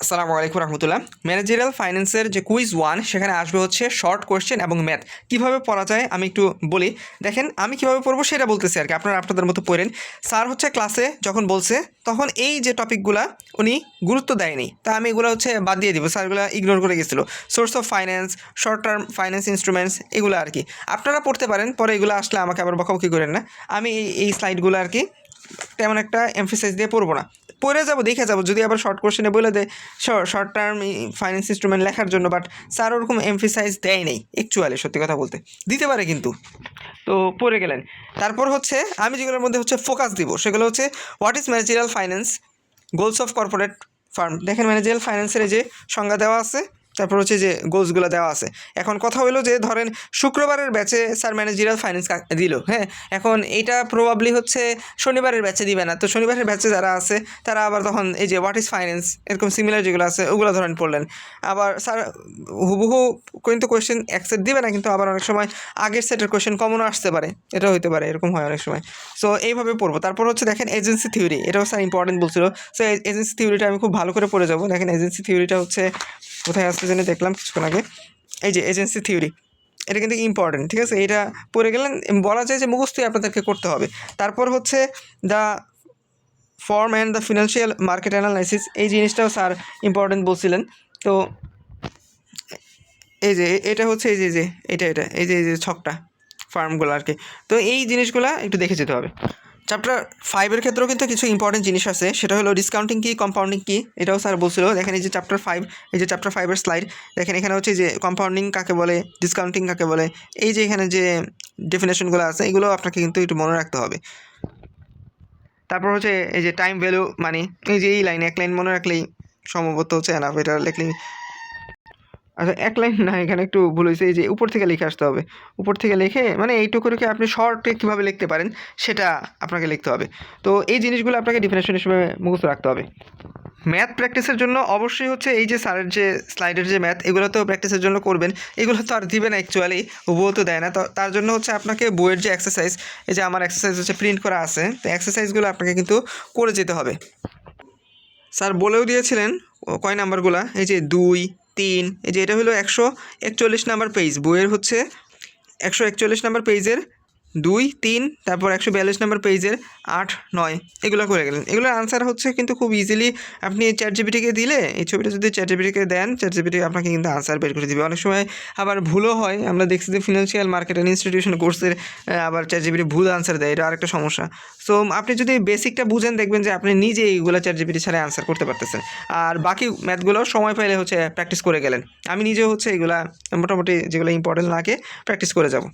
আসসালামু আলাইকুম রহমতুল্লাহ। ম্যানেজারিয়াল ফাইন্যান্সের যে কুইজ 1 সেখানে আসবে হচ্ছে শর্ট কোয়েশ্চেন এবং ম্যাথ। কীভাবে পড়া যায় আমি একটু বলি। দেখেন আমি কীভাবে পড়বো সেটা বলতেছি আর কি, আপনারা আপনাদের মতো পড়েন। স্যার হচ্ছে ক্লাসে যখন বলছে তখন এই যে টপিকগুলা উনি গুরুত্ব দেয়নি, তা আমি এগুলো হচ্ছে বাদ দিয়ে দিব, স্যারগুলো ইগনোর করে গেছিলো। Source of finance, short term finance instruments, এগুলো আর কি আপনারা পড়তে পারেন, পরে এগুলো আসলে আমাকে আবার বকাবকি করেন না। আমি এই স্লাইডগুলো আর কি তেমন একটা এমফেসাইজ দিয়ে পড়বো না, পড়ে যাবো দেখে যাবো, যদি আবার শর্ট কোশ্চেনে বলে দেয় শর্ট টার্ম ফাইন্যান্স ইনস্ট্রুমেন্ট লেখার জন্য, বাট স্যার ওরকম এমফেসাইজ দেয় নেই অ্যাকচুয়ালি, সত্যি কথা বলতে দিতে পারে কিন্তু। তো পড়ে গেলেন। তারপর হচ্ছে আমি যেগুলোর মধ্যে হচ্ছে ফোকাস দিব সেগুলো হচ্ছে what is managerial finance, goals of corporate farm. দেখেন ম্যানেজারিয়াল ফাইন্যান্সের এই যে সংজ্ঞা দেওয়া আছে, তারপর হচ্ছে যে গোলসগুলো দেওয়া আছে। এখন কথা হলো যে ধরেন শুক্রবারের ব্যাচে স্যার ম্যানেজারিয়াল ফাইন্যান্স দিল, হ্যাঁ, এখন এইটা প্রবাবলি হচ্ছে শনিবারের ব্যাচে দিবে না, তো শনিবারের ব্যাচে যারা আছে তারা আবার তখন এই যে হোয়াট ইজ ফাইন্যান্স এরকম সিমিলার যেগুলো আছে ওগুলো ধরেন পড়লেন। আবার স্যার হুবহু কিন্তু কোয়েশ্চেন এক সেট দিবে না, কিন্তু আবার অনেক সময় আগের সেটের কোয়েশ্চেন কমনও আসতে পারে, এটা হতে পারে, এরকম হয় অনেক সময়। সো এইভাবে পড়বো। তারপর হচ্ছে দেখেন এজেন্সি থিওরি, এটাও স্যার ইম্পর্টেন্ট বলছিল। সো এজেন্সি থিওরিটা আমি খুব ভালো করে পড়ে যাবো। দেখেন এজেন্সি থিওরিটা হচ্ছে কোথায় আসতে জেনে দেখলাম কিছুক্ষণ আগে, এই যে এজেন্সি থিওরি, এটা কিন্তু ইম্পর্টেন্ট, ঠিক আছে। এটা পড়ে গেলেন, বলা যায় যে মুখস্থই আপনাদেরকে করতে হবে। তারপর হচ্ছে the form and the financial market analysis, এই জিনিসটাও স্যার ইম্পর্টেন্ট বলছিলেন। তো এই যে এটা হচ্ছে এই যে এটা এই যে ছকটা ফার্মগুলো আর কি, তো এই জিনিসগুলো একটু দেখে যেতে হবে। চ্যাপ্টার 5 ক্ষেত্রেও কিন্তু কিছু ইম্পর্টেন্ট জিনিস আছে, সেটা হলো ডিসকাউন্টিং কী, কম্পাউন্ডিং কী, এটাও স্যার বলছিল। দেখেন এই যে চ্যাপ্টার 5, এই যে চ্যাপ্টার 5 স্লাইড, দেখেন এখানে হচ্ছে যে কম্পাউন্ডিং কাকে বলে, ডিসকাউন্টিং কাকে বলে, এই যে এখানে যে ডেফিনেশনগুলো আছে এগুলো আপনাকে কিন্তু একটু মনে রাখতে হবে। তারপর হচ্ছে এই যে টাইম ভ্যালু মানি, এই যে এই লাইনে এক লাইন মনে রাখলেই সম্ভবত হচ্ছে এনাফ, এটা লিখলেই। আচ্ছা এক লাইন না, এখানে একটু ভুল হয়েছে, এই যে উপর থেকে লিখে আসতে হবে, উপর থেকে লিখে মানে এইটুকু রেখে আপনি শর্টে কীভাবে লিখতে পারেন সেটা আপনাকে লিখতে হবে। তো এই জিনিসগুলো আপনাকে ডেফিনেশন হিসেবে মুখস্থ রাখতে হবে। ম্যাথ প্র্যাকটিসের জন্য অবশ্যই হচ্ছে এই যে স্যারের যে স্লাইডের যে ম্যাথ, এগুলো তো প্র্যাকটিসের জন্য করবেন, এগুলো তো আর দিবে না অ্যাকচুয়ালি, হুবহু তো দেয় না। তো তার জন্য হচ্ছে আপনাকে বইয়ের যে এক্সারসাইজ, এই যে আমার এক্সারসাইজ হচ্ছে প্রিন্ট করা আছে, তো এক্সারসাইজগুলো আপনাকে কিন্তু করে যেতে হবে। স্যার বলেও দিয়েছিলেন কয় নাম্বারগুলা, এই যে 2, 3, এই যে এটা হলো 141 নাম্বার পেজ, বইয়ের হচ্ছে 141 নাম্বার পেজের 2, 3, তারপর 142 নাম্বার পেজের 8, 9 এগুলো করে গেলেন। এগুলোর আনসার হচ্ছে কিন্তু খুব ইজিলি আপনি চ্যাটজিপিটিকে দিলে, এই ছবিটা যদি চ্যাটজিপিটিকে দেন, চ্যাটজিপিটি আপনাকে কিন্তু আনসার বের করে দিবে। অনেক সময় আবার ভুলও হয়, আমরা দেখছি যে ফিনান্সিয়াল মার্কেট অ্যান্ড ইনস্টিটিউশন কোর্সের আবার চ্যাটজিপিটি ভুল আনসার দেয়, এটা আরেকটা সমস্যা। সো আপনি যদি বেসিকটা বুঝেন দেখবেন যে আপনি নিজে এইগুলো চ্যাটজিপিটি ছাড়া আনসার করতে পারতেছেন, আর বাকি ম্যাথগুলো সময় পাইলে হচ্ছে প্র্যাকটিস করে গেলেন। আমি নিজেও হচ্ছে এগুলা মোটামুটি যেগুলো ইম্পর্টেন্ট লাগে প্র্যাকটিস করে যাব।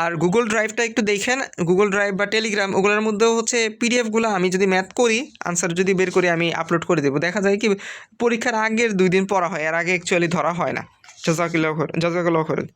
আর গুগল ড্রাইভটা একটু দেখেন, গুগল ড্রাইভ বা টেলিগ্রাম ওগুলোর মধ্যেও হচ্ছে পিডিএফগুলো আমি যদি ম্যাথ করি, আনসার যদি বের করি আমি আপলোড করে দেবো। দেখা যায় কি পরীক্ষার আগের 2 দিন পড়া হয়, আর আগে অ্যাকচুয়ালি ধরা হয় না। জাজাকাল্লাহু খাইরান।